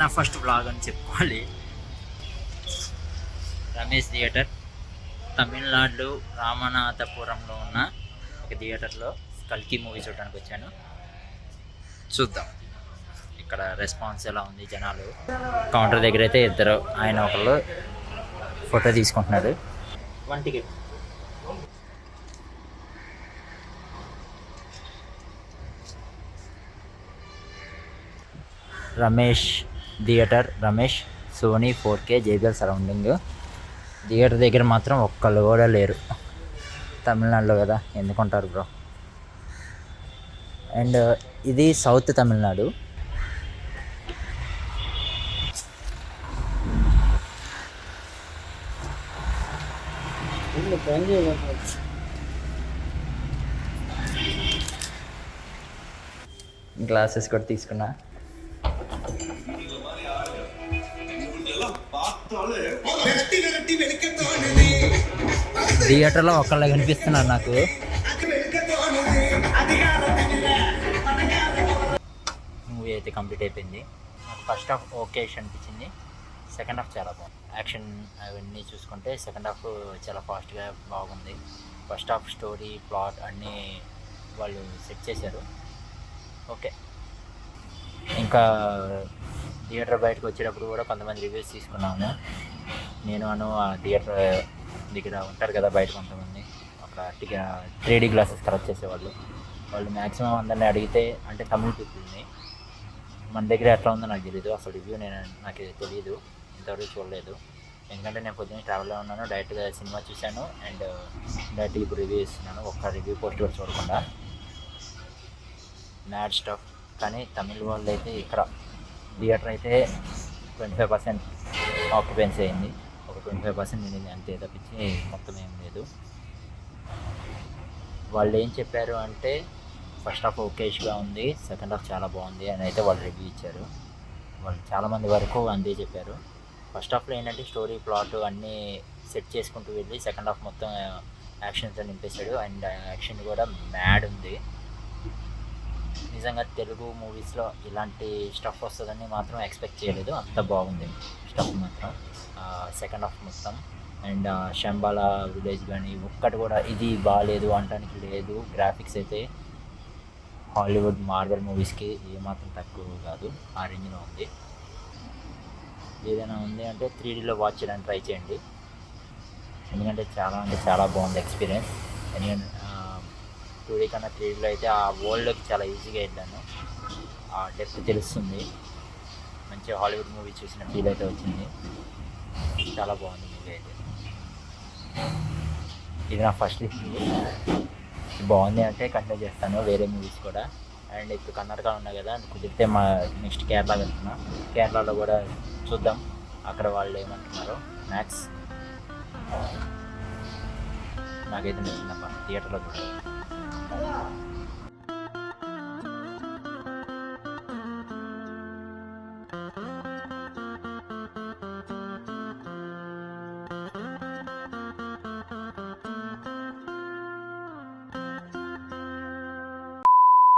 నా first blog అని చెప్పుకోవాలి. రమేష్ థియేటర్ తమిళనాడులో రామనాథపురంలో ఉన్న ఒక థియేటర్లో కల్కి మూవీ చూడడానికి వచ్చాను. చూద్దాం ఇక్కడ రెస్పాన్స్ ఎలా ఉంది. జనాలు కౌంటర్ దగ్గర అయితే ఇద్దరు ఆయన ఒకళ్ళు ఫోటో తీసుకుంటున్నారు. 1 ticket. Ramesh theatre, Ramesh Sony 4K JBL surrounding. Theatre దగ్గర మాత్రం ఒక్కళ్ళు కూడా లేరు. తమిళనాడులో కదా, ఎందుకుంటారు బ్రో. అండ్ ఇది సౌత్ తమిళనాడు. గ్లాసెస్ కూడా తీసుకున్నా. థియేటర్లో ఒక్కళ్ళ కనిపిస్తున్నారు నాకు. మూవీ అయితే కంప్లీట్ అయిపోయింది. నాకు ఫస్ట్ హాఫ్ ఓకే అనిపించింది. సెకండ్ హాఫ్ చాలా బాగుంది. యాక్షన్ అవన్నీ చూసుకుంటే సెకండ్ హాఫ్ చాలా ఫాస్ట్గా బాగుంది. ఫస్ట్ హాఫ్ స్టోరీ, ప్లాట్ అన్నీ వాళ్ళు సెట్ చేశారు. ఓకే. ఇంకా థియేటర్ బయటకు వచ్చేటప్పుడు కూడా కొంతమంది రివ్యూస్ తీసుకున్నాము. నేను ఆ థియేటర్ దగ్గర ఉంటారు కదా బయట కొంతమంది, అక్కడ 3D గ్లాసెస్ కలెక్ట్ చేసేవాళ్ళు. వాళ్ళు మ్యాక్సిమం అందరినీ అడిగితే, అంటే తమిళ పీపుల్ని, మన దగ్గర ఎట్లా ఉందో నాకు తెలియదు. అసలు రివ్యూ నాకు తెలియదు, ఇంతవరకు చూడలేదు. ఎందుకంటే నేను పొద్దున్న ట్రావెల్లో ఉన్నాను, డైరెక్ట్గా సినిమా చూశాను అండ్ డైరెక్ట్గా ఇప్పుడు రివ్యూ ఇస్తున్నాను. ఒక్క రివ్యూ పోస్ట్ కూడా చూడకుండా. Mad stuff. కానీ తమిళ వాళ్ళు అయితే ఇక్కడ థియేటర్ అయితే 25% ఆక్యుపెన్సీ అయింది. ఒక 25% నేను అంతే తప్పించి మొత్తం ఏం లేదు. వాళ్ళు ఏం చెప్పారు అంటే ఫస్ట్ హాఫ్ ఓకేష్గా ఉంది, సెకండ్ హాఫ్ చాలా బాగుంది అని అయితే వాళ్ళు రివ్యూ ఇచ్చారు. వాళ్ళు చాలామంది వరకు అంతే చెప్పారు. ఫస్ట్ హాఫ్లో ఏంటంటే స్టోరీ, ప్లాట్ అన్నీ సెట్ చేసుకుంటూ వెళ్ళి సెకండ్ హాఫ్ మొత్తం యాక్షన్తో నింపేశాడు. అండ్ యాక్షన్ కూడా మ్యాడ్ ఉంది. నిజంగా తెలుగు మూవీస్లో ఇలాంటి స్టఫ్ వస్తుందని మాత్రం ఎక్స్పెక్ట్ చేయలేదు. అంత బాగుంది స్టఫ్ మాత్రం. సెకండ్ హాఫ్ మొత్తం. అండ్ శంబాల విలేజ్ కానీ ఒక్కటి కూడా ఇది బాగాలేదు అనడానికి లేదు. గ్రాఫిక్స్ అయితే హాలీవుడ్ మార్వెల్ మూవీస్కి ఏమాత్రం తక్కువ కాదు, ఆ రేంజ్లో ఉంది. ఏదైనా ఉంది అంటే 3Dలో వాచ్ చేయడానికి ట్రై చేయండి. ఎందుకంటే చాలా బాగుంది ఎక్స్పీరియన్స్. ఎందుకంటే 2D కన్నా 3Dలో అయితే ఆ వరల్డ్లోకి చాలా ఈజీగా వెళ్ళాను. ఆ డెప్త్ తెలుస్తుంది. మంచి హాలీవుడ్ మూవీ చూసిన ఫీల్ అయితే వచ్చింది. చాలా బాగుంది మూవీ అయితే. ఇది నా ఫస్ట్ లిస్ట్. బాగుంది అంటే కంటిన్యూ చేస్తాను వేరే మూవీస్ కూడా. అండ్ ఇప్పుడు కర్ణాటక ఉన్నా కదా, కుదిరితే మా నెక్స్ట్ కేరళ వెళ్తున్నా. కేరళలో కూడా చూద్దాం అక్కడ వాళ్ళు ఏమంటున్నారో. మ్యాక్స్ నాకైతే నచ్చిందబ్బా థియేటర్లో కూడా.